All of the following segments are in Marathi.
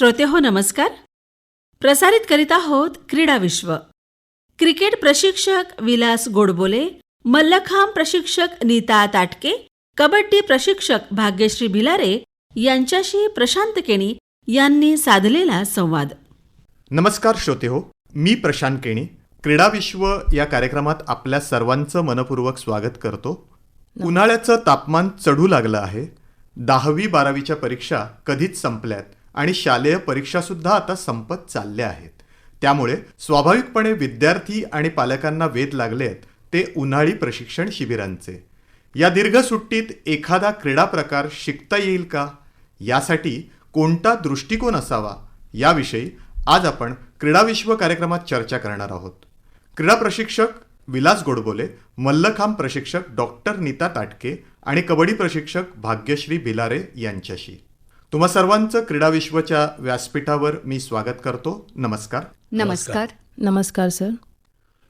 श्रोतेहो नमस्कार. प्रसारित करीत आहोत क्रीडा विश्व. क्रिकेट प्रशिक्षक विलास गोडबोले, मल्लखांब प्रशिक्षक नीता ताटके, कबड्डी प्रशिक्षक भाग्यश्री भिलारे यांच्याशी प्रशांत केणी यांनी साधलेला संवाद. नमस्कार श्रोतेहो, मी प्रशांत केणी क्रीडा विश्व या कार्यक्रमात आपल्या सर्वांचं मनपूर्वक स्वागत करतो. उन्हाळ्याचं तापमान चढू लागलं आहे. 10वी-12वीच्या परीक्षा कधीच संपल्यात आणि शालेय परीक्षासुद्धा आता संपत चालल्या आहेत. त्यामुळे स्वाभाविकपणे विद्यार्थी आणि पालकांना वेध लागले आहेत ते उन्हाळी प्रशिक्षण शिबिरांचे. या दीर्घ सुट्टीत एखादा क्रीडा प्रकार शिकता येईल का, यासाठी कोणता दृष्टिकोन असावा, याविषयी आज आपण क्रीडा विश्व कार्यक्रमात चर्चा करणार आहोत. क्रीडा प्रशिक्षक विलास गोडबोले, मल्लखांब प्रशिक्षक डॉक्टर नीता ताटके आणि कबड्डी प्रशिक्षक भाग्यश्री भिलारे यांच्याशी. तुम्हा सर्वांचं क्रीडा विश्वच्या व्यासपीठावर मी स्वागत करतो. नमस्कार. नमस्कार. नमस्कार सर.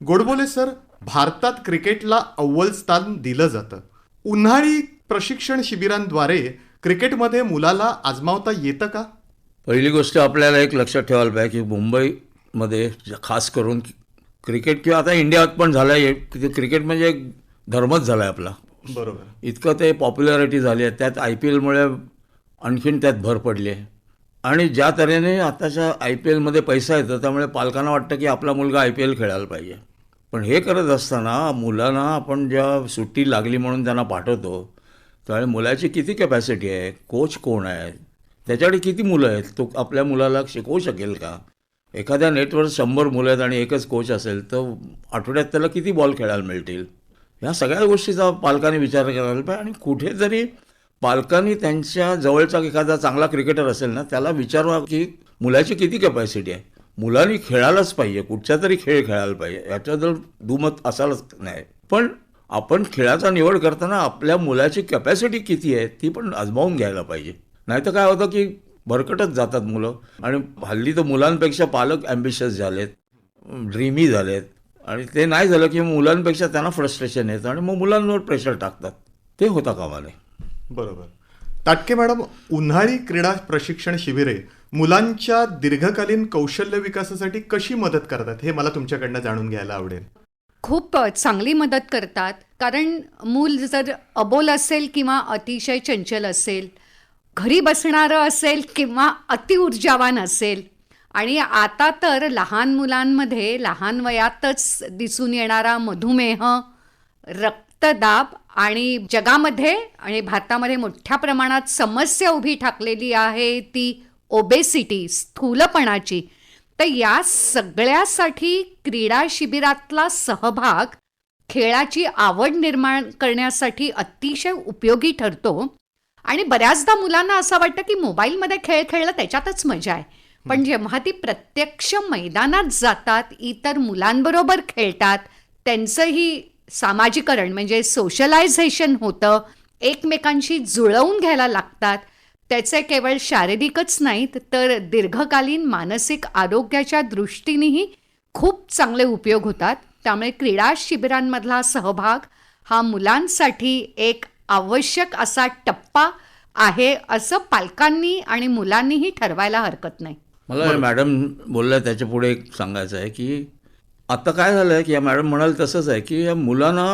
गोडबोले सर, भारतात क्रिकेटला अव्वल स्थान दिलं जातं. उन्हाळी प्रशिक्षण शिबिरांद्वारे क्रिकेटमध्ये मुलाला आजमावता येतं का? पहिली गोष्ट आपल्याला एक लक्षात ठेवायला पाहिजे की मुंबईमध्ये खास करून क्रिकेट किंवा आता इंडियात पण झालं आहे, क्रिकेट म्हणजे एक धर्मच झाला आहे आपला. बरोबर. इतकं ते पॉप्युलॅरिटी झाली आहे. त्यात IPLमुळे आणखीन त्यात भर पडली आहे. आणि ज्या तऱ्हेने आताच्या IPLमध्ये पैसा येतो त्यामुळे पालकांना वाटतं की आपला मुलगा IPL खेळायला पाहिजे. पण हे करत असताना मुलांना आपण जेव्हा सुट्टी लागली म्हणून त्यांना पाठवतो त्यावेळी मुलाची किती कॅपॅसिटी आहे, कोच कोण आहे, त्याच्याकडे किती मुलं आहेत, तो आपल्या मुलाला शिकवू शकेल का. एखाद्या नेटवर 100 मुलं आहेत आणि एकच कोच असेल तर आठवड्यात त्याला किती बॉल खेळायला मिळतील. ह्या सगळ्या गोष्टीचा पालकांनी विचार करायला पाहिजे. आणि कुठेतरी पालकांनी त्यांच्या जवळचा एखादा चांगला क्रिकेटर असेल ना त्याला विचारवा की मुलाची किती कॅपॅसिटी आहे. मुलांनी खेळायलाच पाहिजे, कुठचा तरी खेळ खेळायला पाहिजे, याच्याबद्दल दुमत असायलाच नाही. पण आपण खेळाचा निवड करताना आपल्या मुलाची कॅपॅसिटी किती आहे ती पण आजमावून घ्यायला पाहिजे. नाही तर काय होतं की भरकटच जातात मुलं. आणि हल्ली तर मुलांपेक्षा पालक ॲम्बिशियस झालेत, ड्रीमी झालेत. आणि ते नाही झालं की मुलांपेक्षा त्यांना फ्रस्ट्रेशन येतं आणि मग मुलांवर प्रेशर टाकतात. ते होता कामा नये. बरोबर. ताटके मॅडम, उन्हाळी क्रीडा प्रशिक्षण शिबिरे मुलांच्या दीर्घकालीन कौशल्य विकासासाठी कशी मदत करतात हे मला तुमच्याकडनं जाणून घ्यायला आवडेल. खूप चांगली मदत करतात. कारण मूल जर अबोल असेल किंवा अतिशय चंचल असेल, घरी बसणारं असेल किंवा अतिऊर्जावान असेल, आणि आता तर लहान मुलांमध्ये लहान वयातच दिसून येणारा मधुमेह, रक्तदाब आणि जगामध्ये आणि भारतामध्ये मोठ्या प्रमाणात समस्या उभी ठाकलेली आहे ती ओबेसिटी, स्थूलपणाची. तर या सगळ्यासाठी क्रीडा शिबिरातला सहभाग खेळाची आवड निर्माण करण्यासाठी अतिशय उपयोगी ठरतो. आणि बऱ्याचदा मुलांना असं वाटतं की मोबाईलमध्ये खेळ खेळलं त्याच्यातच मजा आहे. पण जेव्हा ती प्रत्यक्ष मैदानात जातात, इतर मुलांबरोबर खेळतात, त्यांचंही सामाजिकरण म्हणजे सोशलायझेशन होतं, एकमेकांशी जुळवून घ्यायला लागतात. त्याचे केवळ शारीरिकच नाहीत तर दीर्घकालीन मानसिक आरोग्याच्या दृष्टीनेही खूप चांगले उपयोग होतात. त्यामुळे क्रीडा शिबिरांमधला सहभाग हा मुलांसाठी एक आवश्यक असा टप्पा आहे असं पालकांनी आणि मुलांनीही ठरवायला हरकत नाही. मला मॅडम बोलल्या त्याच्या पुढे एक सांगायचं आहे की आता काय झालं आहे की या मॅडम म्हणाल तसंच आहे की या मुलांना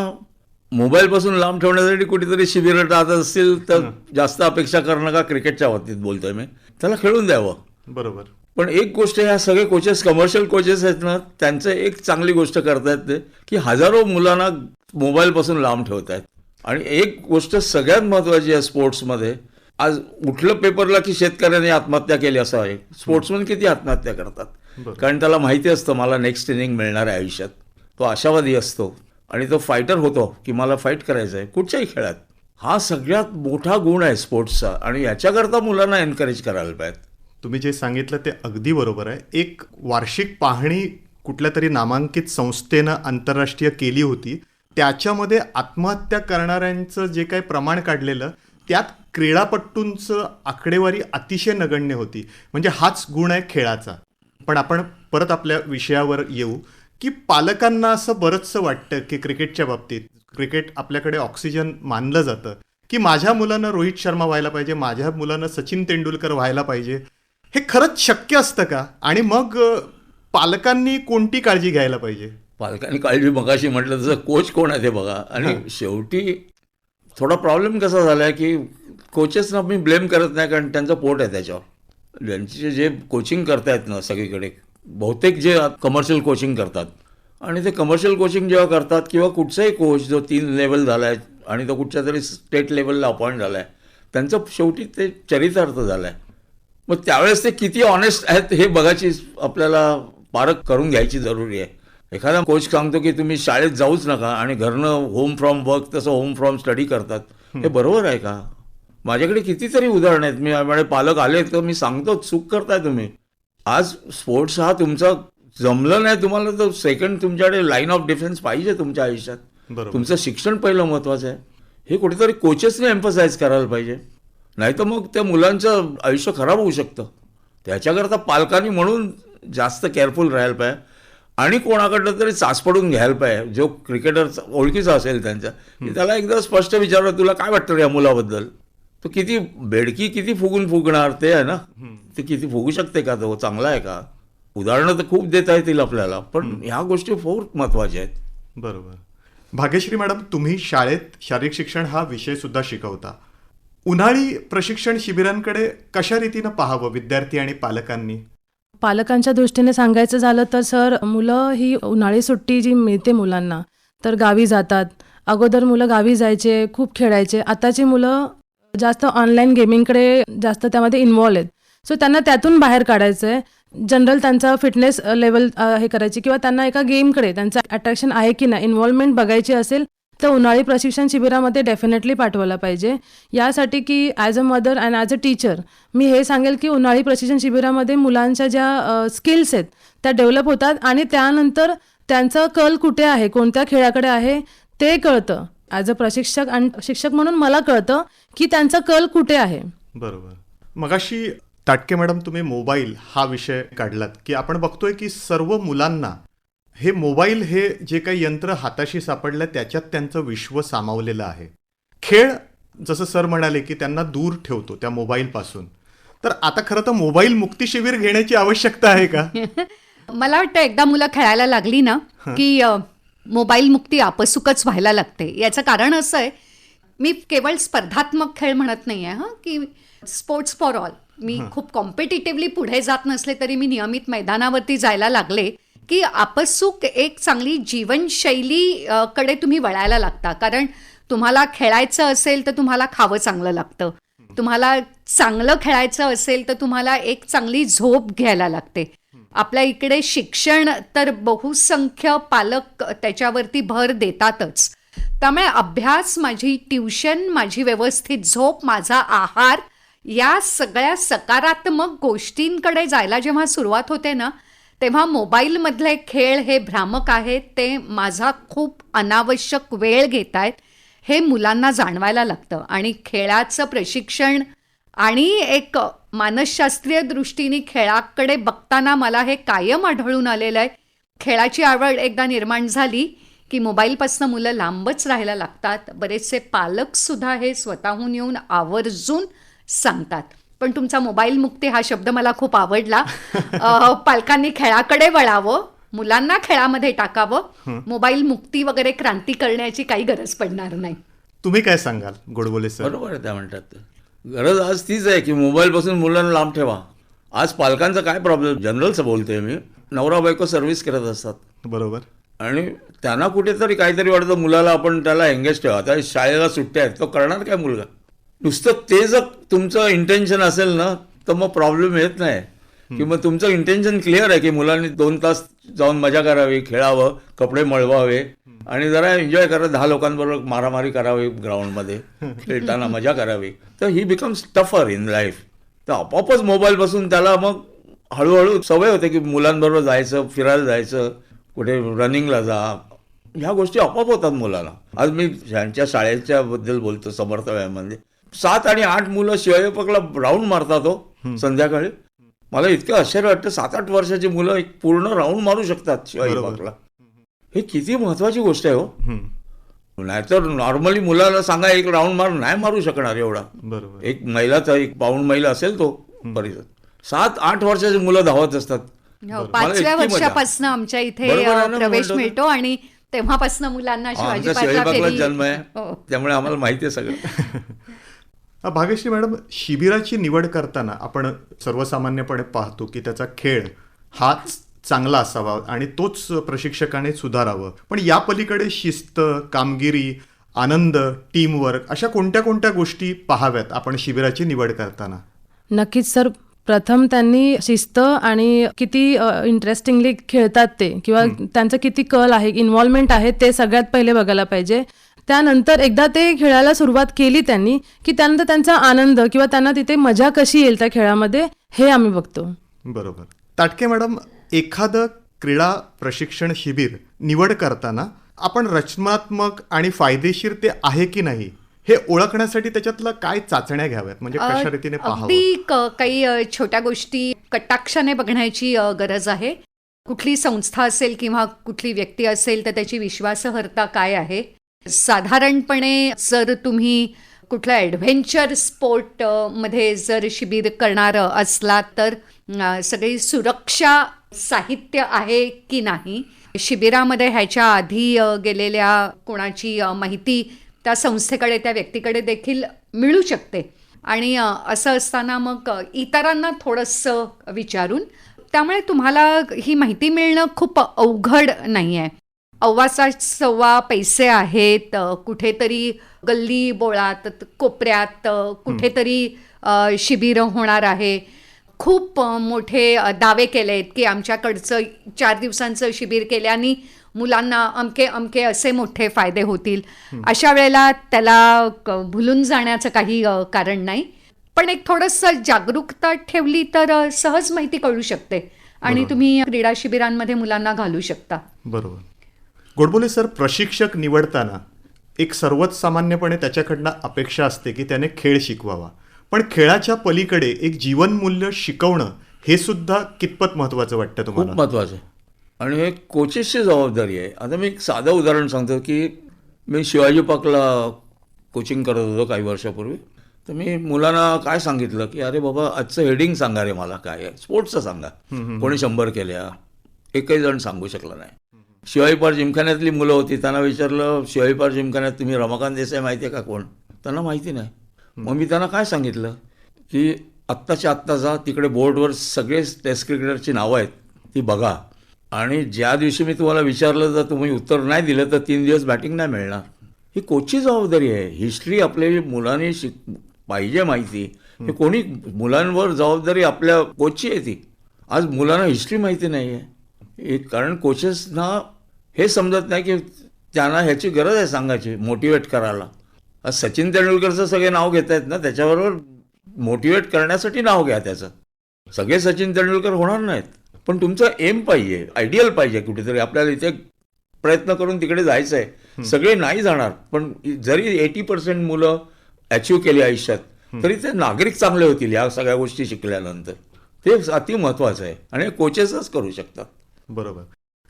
मोबाईलपासून लांब ठेवण्यासाठी कुठेतरी शिबिरं टाळत असतील तर जास्त अपेक्षा करणं का, क्रिकेटच्या बाबतीत बोलतोय मी, त्याला खेळून द्यावं. बरोबर. पण एक गोष्ट, ह्या सगळे कोचेस कमर्शियल कोचेस आहेत ना, त्यांचं एक चांगली गोष्ट करतायत ते की हजारो मुलांना मोबाईलपासून लांब ठेवत आहेत. आणि एक गोष्ट सगळ्यात महत्त्वाची आहे स्पोर्ट्समध्ये, आज उठलं पेपरला की शेतकऱ्यांनी आत्महत्या केली असं आहे. स्पोर्ट्समन किती आत्महत्या करतात, कारण त्याला माहिती असतं मला नेक्स्ट इनिंग मिळणार आहे आयुष्यात. तो आशावादी असतो आणि तो फायटर होतो की मला फाईट करायचं आहे कुठच्याही खेळात. हा सगळ्यात मोठा गुण आहे स्पोर्ट्सचा आणि याच्याकरता मुलांना एनकरेज करायला पाहिजे. तुम्ही जे सांगितलं ते अगदी बरोबर आहे. एक वार्षिक पाहणी कुठल्या तरी नामांकित संस्थेनं आंतरराष्ट्रीय केली होती. त्याच्यामध्ये आत्महत्या करणाऱ्यांचं जे काही प्रमाण काढलेलं त्यात क्रीडापटूंचं आकडेवारी अतिशय नगण्य होती. म्हणजे हाच गुण आहे खेळाचा. पण आपण परत आपल्या विषयावर येऊ की पालकांना असं बरंचसं वाटतं की क्रिकेटच्या बाबतीत क्रिकेट आपल्याकडे ऑक्सिजन मानलं जातं की माझ्या मुलानं रोहित शर्मा व्हायला पाहिजे, माझ्या मुलानं सचिन तेंडुलकर व्हायला पाहिजे. हे खरंच शक्य असतं का? आणि मग पालकांनी कोणती काळजी घ्यायला पाहिजे? पालकांनी काळजी मगाशी म्हटलं तसं कोच कोण आहे ते बघा. आणि शेवटी थोडा प्रॉब्लेम कसा झाला आहे की कोचेसना मी ब्लेम करत नाही, कारण त्यांचं पोट आहे त्याच्यावर. त्यांचे जे कोचिंग करतायत ना सगळीकडे, बहुतेक जे कमर्शियल कोचिंग करतात, आणि ते कमर्शियल कोचिंग जेव्हा करतात किंवा कुठचाही कोच जो 3 लेवल झाला आहे आणि तो कुठच्या तरी स्टेट लेवलला अपॉइंट झाला आहे, त्यांचं शेवटी ते चरितार्थ झालं आहे. मग त्यावेळेस ते किती ऑनेस्ट आहेत हे बघायची आपल्याला पारख करून घ्यायची जरुरी आहे. एखादा कोच सांगतो की तुम्ही शाळेत जाऊच नका आणि घरनं होम फ्रॉम वर्क तसं होम फ्रॉम स्टडी करतात, हे बरोबर आहे का? माझ्याकडे कितीतरी उदाहरणं आहेत. माझे पालक आले तर मी सांगतो चूक करताय तुम्ही. आज स्पोर्ट्स हा तुमचा जमलं नाही तुम्हाला तर सेकंड तुमच्याकडे लाईन ऑफ डिफेन्स पाहिजे तुमच्या आयुष्यात. बरोबर. तुमचं शिक्षण पहिलं महत्त्वाचं आहे. हे कुठेतरी कोचेसने एम्फसाइज करायला पाहिजे, नाही तर मग त्या मुलांचं आयुष्य खराब होऊ शकतं. त्याच्याकरता पालकांनी म्हणून जास्त केअरफुल राहायला पाहिजे आणि कोणाकडनं तरी चाचपडून घ्यायला पाहिजे. जो क्रिकेटर ओळखीचा असेल त्यांचा, की त्याला एकदा स्पष्ट विचारलं तुला काय वाटतं या मुलाबद्दल. तो किती बेडकी किती फुगणार ते आहे ना, ते किती फुगू शकते का, तो चांगला आहे का. उदाहरणं तर खूप देता येतील आपल्याला, पण ह्या गोष्टी खूप महत्त्वाच्या आहेत. बरोबर. भाग्यश्री मॅडम, तुम्ही शाळेत शारीरिक शिक्षण हा विषय सुद्धा शिकवता. उन्हाळी प्रशिक्षण शिबिरांकडे कशा रीतीनं पाहावं विद्यार्थी आणि पालकांनी? पालकांच्या दृष्टीने सांगायचं झालं तर सर, मुलं ही उन्हाळी सुट्टी जी मिळते मुलांना, तर गावी जातात. अगोदर मुलं गावी जायचे, खूप खेळायचे. आताची मुलं जास्त ऑनलाईन गेमिंगकडे जास्त त्यामध्ये इन्व्हॉल्व आहेत. सो त्यांना त्यातून बाहेर काढायचं आहे. जनरल त्यांचा फिटनेस लेवल हे करायची, किंवा त्यांना एका गेमकडे त्यांचं अट्रॅक्शन आहे की नाही, इन्व्हॉल्वमेंट बघायची असेल तर उन्हाळी प्रशिक्षण शिबिरामध्ये डेफिनेटली पाठवायला पाहिजे. यासाठी की as a mother and as a teacher मी हे सांगेल की उन्हाळी प्रशिक्षण शिबिरामध्ये मुलांच्या ज्या स्किल्स आहेत त्या डेव्हलप होतात आणि त्यानंतर त्यांचा कल कुठे आहे, कोणत्या खेळाकडे आहे ते कळतं. ॲज अ प्रशिक्षक आणि शिक्षक म्हणून मला कळतं की त्यांचा कल कुठे आहे. बरोबर. मगाशी ताटके मॅडम तुम्ही मोबाईल हा विषय काढलात की आपण बघतोय की सर्व मुलांना हे मोबाईल हे जे काही यंत्र हाताशी सापडलं त्याच्यात त्यांचं विश्व सामावलेलं आहे. खेळ जसं सर म्हणाले की त्यांना दूर ठेवतो त्या मोबाईलपासून. तर आता खरं तर मोबाईल मुक्ती शिबिर घेण्याची आवश्यकता आहे का? मला वाटतं एकदा मुलं खेळायला लागली ना की मोबाईल मुक्ती आपसुकच व्हायला लागते. याचं कारण असं आहे, मी केवळ स्पर्धात्मक खेळ म्हणत नाही आहे की स्पोर्ट्स फॉर ऑल. मी खूप कॉम्पिटिटिव्हली पुढे जात नसले तरी मी नियमित मैदानावरती जायला लागले की आपसुक एक चांगली जीवनशैली कडे तुम्ही वळायला लागता. कारण तुम्हाला खेळायचं असेल तर तुम्हाला खावं चांगलं लागतं. तुम्हाला चांगलं खेळायचं असेल तर तुम्हाला एक चांगली झोप घ्यायला लागते. आपल्या इकडे शिक्षण तर बहुसंख्य पालक त्याच्यावरती भर देतातच. त्यामुळे अभ्यास, माझी ट्युशन, माझी व्यवस्थित झोप, माझा आहार, या सगळ्या सकारात्मक गोष्टींकडे जायला जेव्हा सुरुवात होते ना, तेव्हा मोबाईलमधले खेळ हे भ्रामक आहेत, ते माझा खूप अनावश्यक वेळ घेत आहेत, हे मुलांना जाणवायला लागतं. आणि खेळाचं प्रशिक्षण आणि एक मानसशास्त्रीय दृष्टीने खेळाकडे बघताना मला हे कायम आढळून आलेलं आहे. खेळाची आवड एकदा निर्माण झाली की मोबाईलपासून मुलं लांबच राहायला लागतात. बरेचसे पालकसुद्धा हे स्वतःहून येऊन आवर्जून सांगतात. पण तुमचा मोबाईल मुक्ती हा शब्द मला खूप आवडला. पालकांनी खेळाकडे वळावं, मुलांना खेळामध्ये टाकावं. मोबाईल मुक्ती वगैरे क्रांती करण्याची काही गरज पडणार नाही. तुम्ही काय सांगाल गोडबोले सर? बरोबर आहे त्या म्हणतात. गरज आज तीच आहे की मोबाईलपासून मुलांना लांब ठेवा. आज पालकांचा काय प्रॉब्लेम, जनरलचं बोलतोय मी, नवरा बायको सर्व्हिस करत असतात. बरोबर. आणि त्यांना कुठेतरी काहीतरी वाटतं मुलाला आपण त्याला एंगेज ठेवा. आता शाळेला सुट्ट्या आहेत, तो करणार काय मुलगा? नुसतं ते जर तुमचं इंटेन्शन असेल ना तर मग प्रॉब्लेम येत नाही. की मग तुमचं इंटेन्शन क्लिअर आहे की मुलांनी 2 तास जाऊन मजा करावी, खेळावं, कपडे मळवावे आणि जरा एन्जॉय करा, 10 लोकांबरोबर मारामारी करावी, ग्राउंडमध्ये खेळताना मजा करावी. तर ही बिकम्स टफर इन लाईफ. तर आपोआपच मोबाईलपासून त्याला मग हळूहळू सवय होते की मुलांबरोबर जायचं, फिरायला जायचं, कुठे रनिंगला जा, ह्या गोष्टी आपोआप होतात मुलाला. आज मी ह्यांच्या शाळेच्या बद्दल बोलतो, समर्थ व्यायाममध्ये 7 आणि 8 मुलं शिवाजीपाकला राऊंड मारतात हो संध्याकाळी. मला इतकं आश्चर्य वाटतं, 7-8 वर्षाची मुलं एक पूर्ण राऊंड मारू शकतात शिवाजीपाकला. हे किती महत्वाची गोष्ट आहे हो. नाहीतर नॉर्मली मुलाला सांगा एक राऊंड मार, नाही मारू शकणार एवढा. बरोबर. एक मैलाचा, एक पाऊण मैल असेल तो परिसर. 7-8 वर्षाची मुलं धावत असतात. हो, मला 5व्या इतकी मजा. वर्षापासून आमच्या इथे बरोबर आहे ना, प्रवेश म्हणतो मिळतो आणि तेव्हापासून मुलांना शिवाजी आमचा पार्कला शिवाजी फेरी- जन्म आहे, हो. त्यामुळे आम्हाला माहिती आहे सगळं. भाग्यश्री मॅडम, शिबिराची निवड करताना आपण सर्वसामान्यपणे पाहतो की त्याचा खेळ हाच चांगला असावा आणि तोच प्रशिक्षकाने सुधारावं, पण या पलीकडे शिस्त, कामगिरी, आनंद, टीमवर्क अशा कोणत्या कोणत्या गोष्टी पाहाव्यात आपण शिबिराची निवड करताना? नक्कीच सर. प्रथम त्यांनी शिस्त आणि किती इंटरेस्टिंगली खेळतात ते, किंवा त्यांचं किती कल आहे, इन्व्हॉल्वमेंट आहे, ते सगळ्यात पहिले बघायला पाहिजे. त्यानंतर एकदा ते खेळायला सुरुवात केली त्यांनी की त्यानंतर त्यांचा आनंद किंवा त्यांना तिथे मजा कशी येईल त्या खेळामध्ये, हे आम्ही बघतो. बरोबर. ताटके मॅडम, एखादं क्रीडा प्रशिक्षण शिबिर निवड करताना आपण रचनात्मक आणि फायदेशीर ते आहे की नाही हे ओळखण्यासाठी त्याच्यातलं काय चाचण्या घ्याव्यात, म्हणजे कशा रीतीने पाहावं? अगदी काही छोट्या गोष्टी कटाक्षाने बघण्याची गरज आहे. कुठली संस्था असेल किंवा कुठली व्यक्ती असेल तर त्याची विश्वासार्हता काय आहे. साधारणपणे जर तुम्ही कुठलं ॲडव्हेंचर स्पोर्ट मध्ये जर शिबिर करणारं असलात तर सगळी सुरक्षा साहित्य आहे की नाही, शिबिरामध्ये ह्याच्या आधी गेलेल्या कोणाची माहिती त्या संस्थेकडे, त्या व्यक्तीकडे देखील मिळू शकते. आणि असं असताना मग इतरांना थोडंसं विचारून, त्यामुळे तुम्हाला ही माहिती मिळणं खूप अवघड नाही आहे. अव्वाचा सव्वा पैसे आहेत, कुठेतरी गल्ली बोळात कोपऱ्यात कुठेतरी शिबिर होणार आहे. खूप मोठे दावे केले आहेत की आमच्याकडचं 4 दिवसांचं शिबिर केल्याने मुलांना अमके अमके असे मोठे फायदे होतील. अशा वेळेला त्याला भुलून जाण्याचं काही कारण नाही. पण एक थोडंसं जागरूकता ठेवली तर सहज माहिती कळू शकते आणि तुम्ही क्रीडा शिबिरांमध्ये मुलांना घालू शकता. बरोबर. गोडबोले सर, प्रशिक्षक निवडताना एक सर्वच सामान्यपणे त्याच्याकडनं अपेक्षा असते की त्याने खेळ शिकवावा, पण खेळाच्या पलीकडे एक जीवनमूल्य शिकवणं हे सुद्धा कितपत महत्वाचं वाटतं खूप तुम्हाला? महत्त्वाचं आहे आणि हे कोचेसची जबाबदारी आहे. आता मी एक साधं उदाहरण सांगतो की मी शिवाजी पार्कला कोचिंग करत होतो काही वर्षापूर्वी. तर मी मुलांना काय सांगितलं की अरे बाबा, आजचं हेडिंग सांगा रे मला, काय आहे स्पोर्ट्सचं सांगा. कोणी 100 केल्या, एकही जण सांगू शकला नाही. शिवाजी पार्क जिमखान्यातली मुलं होती, त्यांना विचारलं शिवाजी पार्क जिमखान्यात तुम्ही रमाकांत देसाई माहिती आहे का कोण, त्यांना माहिती नाही. मग मी त्यांना काय सांगितलं की आत्ताच्या आत्ता जा, तिकडे बोर्डवर सगळे टेस्ट क्रिकेटरची नावं आहेत, ती बघा, आणि ज्या दिवशी मी तुम्हाला विचारलं जर तुम्ही उत्तर नाही दिलं तर 3 दिवस बॅटिंग नाही मिळणार. ही कोचची जबाबदारी आहे. हिस्ट्री आपल्या मुलांनी पाहिजे माहिती. हे कोणी, मुलांवर जबाबदारी आपल्या कोचची आहे ती. आज मुलांना हिस्ट्री माहिती नाही आहे, कारण कोचेसना हे समजत नाही की त्यांना ह्याची गरज आहे सांगायची, मोटिवेट करायला. आज सचिन तेंडुलकरचं सगळे नाव घेत आहेत ना, त्याच्याबरोबर मोटिवेट करण्यासाठी नाव घ्या त्याचं. सगळे सचिन तेंडुलकर होणार नाहीत, पण तुमचं एम पाहिजे, आयडियल पाहिजे कुठेतरी. आपल्याला इथे प्रयत्न करून तिकडे जायचं आहे. सगळे नाही जाणार, पण जरी 80% मुलं अचीव केली आयुष्यात तरी ते नागरिक चांगले होतील या सगळ्या गोष्टी शिकल्यानंतर. ते अति महत्त्वाचं आहे आणि कोचेसच करू शकतात. बरोबर.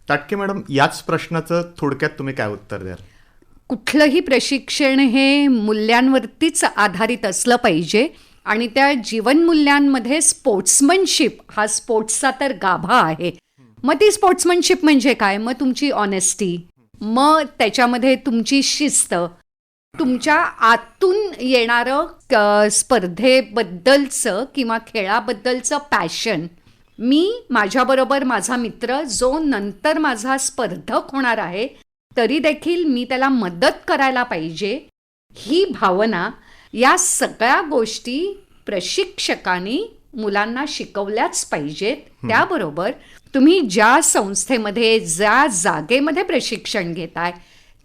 ताटके मॅडम, याच प्रश्नाचं थोडक्यात तुम्ही काय उत्तर द्याल? कुठलंही प्रशिक्षण हे मूल्यांवरतीच आधारित असलं पाहिजे आणि त्या जीवनमूल्यांमध्ये स्पोर्ट्समनशिप हा स्पोर्ट्सचा तर गाभा आहे. मग ती स्पोर्ट्समनशिप म्हणजे काय? मग तुमची ऑनेस्टी, मग त्याच्यामध्ये तुमची शिस्त, तुमच्या आतून येणारं स्पर्धेबद्दलचं किंवा खेळाबद्दलचं पॅशन. मी माझ्याबरोबर माझा मित्र जो नंतर माझा स्पर्धक होणार आहे तरी देखील मी त्याला मदत करायला पाहिजे, ही भावना, या सगळ्या गोष्टी प्रशिक्षकांनी मुलांना शिकवल्याच पाहिजेत. त्याबरोबर तुम्ही ज्या संस्थेमध्ये, ज्या जागेमध्ये प्रशिक्षण घेताय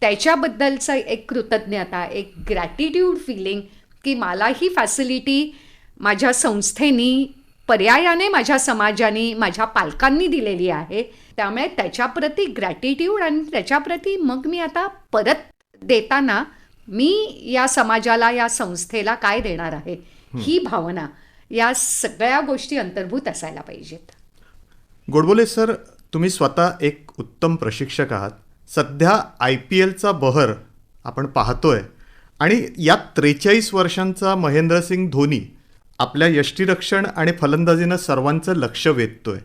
त्याच्याबद्दलचं एक कृतज्ञता, एक ग्रॅटिट्यूड फिलिंग की मला ही फॅसिलिटी माझ्या संस्थेनी, पर्यायाने माझ्या समाजाने, माझ्या पालकांनी दिलेली आहे. त्यामुळे त्याच्याप्रती ग्रॅटिट्यूड आणि त्याच्याप्रती मग मी आता परत देताना मी या समाजाला, या संस्थेला काय देणार आहे, ही भावना, या सगळ्या गोष्टी अंतर्भूत असायला पाहिजेत. गोडबोले सर, तुम्ही स्वतः एक उत्तम प्रशिक्षक आहात. सध्या IPLचा बहर आपण पाहतोय आणि यात 43 वर्षांचा महेंद्रसिंग धोनी आपल्या यष्टीरक्षण आणि फलंदाजीनं सर्वांचं लक्ष वेधतोय.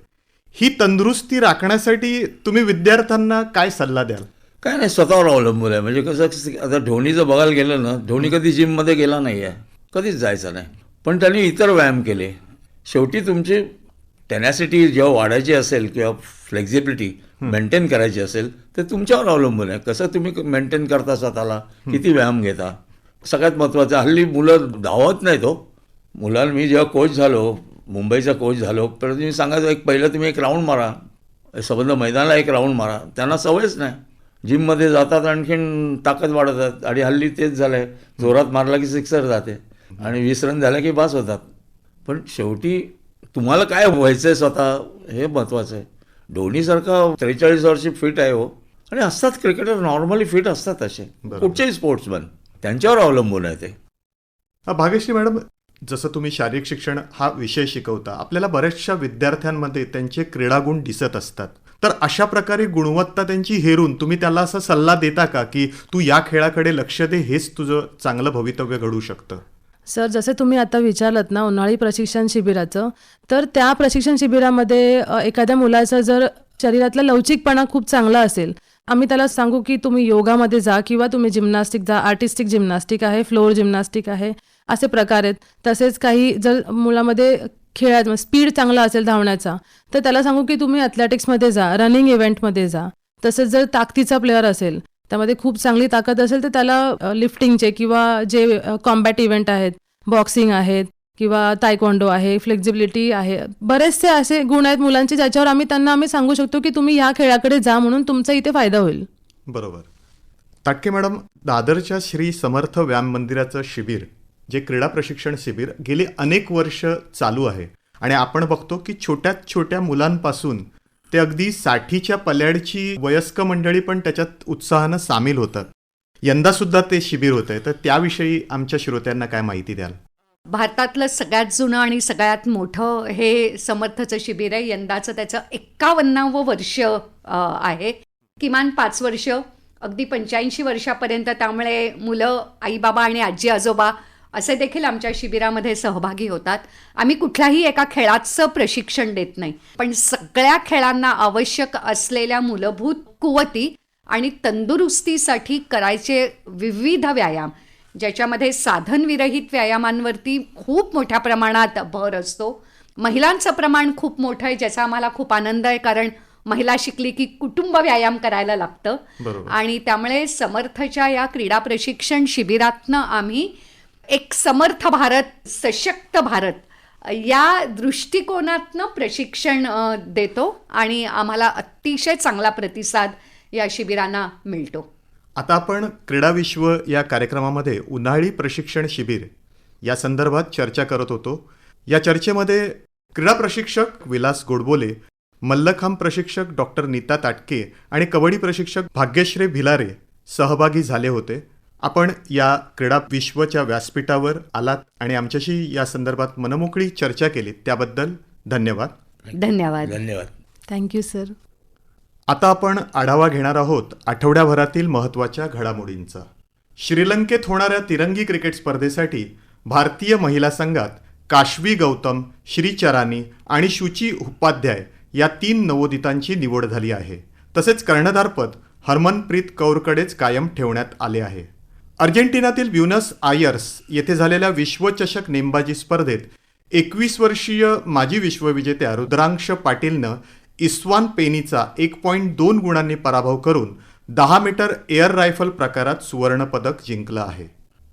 ही तंदुरुस्ती राखण्यासाठी तुम्ही विद्यार्थ्यांना काय सल्ला द्याल? काय नाही, स्वतःवर अवलंबून आहे. म्हणजे कसं, आता धोनीचं बघायला गेलं ना, धोनी कधी जिममध्ये गेला नाही आहे, कधीच जायचा नाही, पण त्यांनी इतर व्यायाम केले. शेवटी तुमची टेनॅसिटी जेव्हा वाढायची असेल किंवा फ्लेक्झिबिलिटी मेंटेन करायची असेल तर तुमच्यावर अवलंबून आहे, कसं तुम्ही मेंटेन करता स्वतःला, किती व्यायाम घेता. सगळ्यात महत्त्वाचं, हल्ली मुलं धावत नाहीत हो. मुलांना मी जेव्हा कोच झालो, मुंबईचा कोच झालो, तर तुम्ही सांगायचं पहिलं तुम्ही एक राऊंड मारा, संबंध मैदानाला एक राऊंड मारा. त्यांना सवयच नाही. जिममध्ये जातात, आणखीन ताकद वाढवतात, आणि हल्ली तेच झालं आहे, जोरात मारला की सिक्सर जाते आणि 20 रन झाल्या की बास होतात. पण शेवटी तुम्हाला काय व्हायचं आहे स्वतः, हे महत्त्वाचं आहे. धोनीसारखा 43 वर्षी फिट आहे हो, आणि असतात क्रिकेटर नॉर्मली फिट असतात असे, कुठचेही स्पोर्ट्समन, त्यांच्यावर अवलंबून आहे ते. भाग्यश्री मॅडम, जसं तुम्ही शारीरिक शिक्षण हा विषय शिकवता, आपल्याला बऱ्याचशा विद्यार्थ्यांमध्ये त्यांचे क्रीडागुण दिसत असतात. तर अशा प्रकारे गुणवत्ता त्यांची हेरून तुम्ही त्याला असा सल्ला देता का की तू या खेळाकडे लक्ष दे, हेच तुझं चांगलं भवितव्य घडू शकतं? सर, जसे तुम्ही आता विचारलत ना उन्हाळी प्रशिक्षण शिबिराचं, तर त्या प्रशिक्षण शिबिरामध्ये एखाद्या मुलाचं जर शरीरातला लवचिकपणा खूप चांगला असेल, आम्ही त्याला सांगू की तुम्ही योगामध्ये जा किंवा तुम्ही जिम्नॅस्टिक जा. आर्टिस्टिक जिम्नॅस्टिक आहे, फ्लोअर जिम्नॅस्टिक आहे, असे प्रकार आहेत. तसेच काही जर मुलामध्ये खेळात स्पीड चांगला असेल धावण्याचा, तर त्याला सांगू की तुम्ही ॲथलेटिक्समध्ये जा, रनिंग इव्हेंटमध्ये जा. तसेच जर ताकदीचा प्लेअर असेल, त्यामध्ये खूप चांगली ताकद असेल, तर त्याला लिफ्टिंगचे किंवा जे कॉम्बॅट इव्हेंट आहेत, बॉक्सिंग आहेत किंवा तायक्वॉन्डो आहे, फ्लेक्झिबिलिटी आहे, बरेचसे असे गुण आहेत मुलांचे ज्याच्यावर आम्ही सांगू शकतो की तुम्ही या खेळाकडे जा, म्हणून तुमचा इथे फायदा होईल. बरोबर. ताटके मॅडम, दादरच्या श्री समर्थ व्यायाम मंदिराचं शिबिर, जे क्रीडा प्रशिक्षण शिबिर गेली अनेक वर्ष चालू आहे, आणि आपण बघतो की छोट्यात छोट्या मुलांपासून ते अगदी 60च्या पल्याडची वयस्क मंडळी पण त्याच्यात उत्साहानं सामील होतात. यंदा सुद्धा ते शिबिर होत आहे, तर त्याविषयी आमच्या श्रोत्यांना काय माहिती द्याल? भारतातलं सगळ्यात जुनं आणि सगळ्यात मोठं हे समर्थचं शिबिर आहे. यंदाचं त्याचं 51वं वर्ष आहे. किमान 5 वर्ष, अगदी 85 वर्षापर्यंत. त्यामुळे मुलं, आईबाबा आणि आजी आजोबा असे देखील आमच्या शिबिरामध्ये सहभागी होतात. आम्ही कुठल्याही एका खेळाचं प्रशिक्षण देत नाही, पण सगळ्या खेळांना आवश्यक असलेल्या मूलभूत कुवती आणि तंदुरुस्तीसाठी करायचे विविध व्यायाम, ज्याच्यामध्ये साधनविरहित व्यायामांवरती खूप मोठ्या प्रमाणात भर असतो. महिलांचं प्रमाण खूप मोठं आहे, ज्याचा आम्हाला खूप आनंद आहे, कारण महिला शिकली की कुटुंब व्यायाम करायला लागतं. आणि त्यामुळे समर्थच्या या क्रीडा प्रशिक्षण शिबिरातनं आम्ही एक समर्थ भारत, सशक्त भारत या दृष्टिकोनातनं प्रशिक्षण देतो, आणि आम्हाला अतिशय चांगला प्रतिसाद या शिबिरांना मिळतो. आता आपण क्रीडा विश्व या कार्यक्रमामध्ये उन्हाळी प्रशिक्षण शिबिर या संदर्भात चर्चा करत होतो. या चर्चेमध्ये क्रीडा प्रशिक्षक विलास गोडबोले, मल्लखांब प्रशिक्षक डॉक्टर नीता ताटके आणि कबड्डी प्रशिक्षक भाग्यश्री भिलारे सहभागी झाले होते. आपण या क्रीडा विश्वच्या व्यासपीठावर आलात आणि आमच्याशी या संदर्भात मनमोकळी चर्चा केली, त्याबद्दल धन्यवाद. धन्यवाद. धन्यवाद. Thank you sir. आता आपण आढावा घेणार आहोत आठवड्याभरातील महत्त्वाच्या घडामोडींचा. श्रीलंकेत होणाऱ्या तिरंगी क्रिकेट स्पर्धेसाठी भारतीय महिला संघात काशवी गौतम, श्रीचरानी आणि शुची उपाध्याय या 3 नवोदितांची निवड झाली आहे. तसेच कर्णधारपद हरमनप्रीत कौरकडेच कायम ठेवण्यात आले आहे. अर्जेंटिनातील ब्युनस आयर्स येथे झालेल्या विश्वचषक नेमबाजी स्पर्धेत 21 वर्षीय माजी विश्वविजेत्या रुद्रांश पाटीलनं इस्वान पेनीचा 1.2 गुणांनी पराभव करून 10 मीटर एअर रायफल प्रकारात सुवर्णपदक जिंकलं आहे.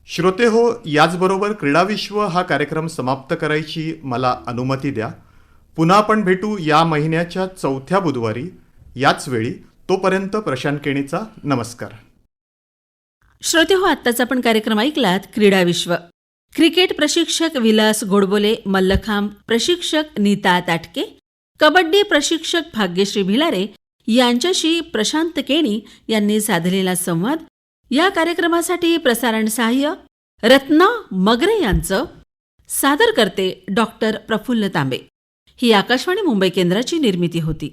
श्रोते हो, याचबरोबर क्रीडाविश्व हा कार्यक्रम समाप्त करायची मला अनुमती द्या. पुन्हा आपण भेटू या महिन्याच्या 4थ्या बुधवारी याच वेळी. तोपर्यंत प्रशांत केणीचा नमस्कार. श्रोते हो, आत्ताच आपण कार्यक्रम ऐकलात क्रीडा विश्व. क्रिकेट प्रशिक्षक विलास गोडबोले, मल्लखांब प्रशिक्षक नीता ताटके, कबड्डी प्रशिक्षक भाग्यश्री भिलारे यांच्याशी प्रशांत केणी यांनी साधलेला संवाद. या कार्यक्रमासाठी प्रसारण सहाय्य रत्ना मगरे यांचं. सादर करते डॉक्टर प्रफुल्ल तांबे. ही आकाशवाणी मुंबई केंद्राची निर्मिती होती.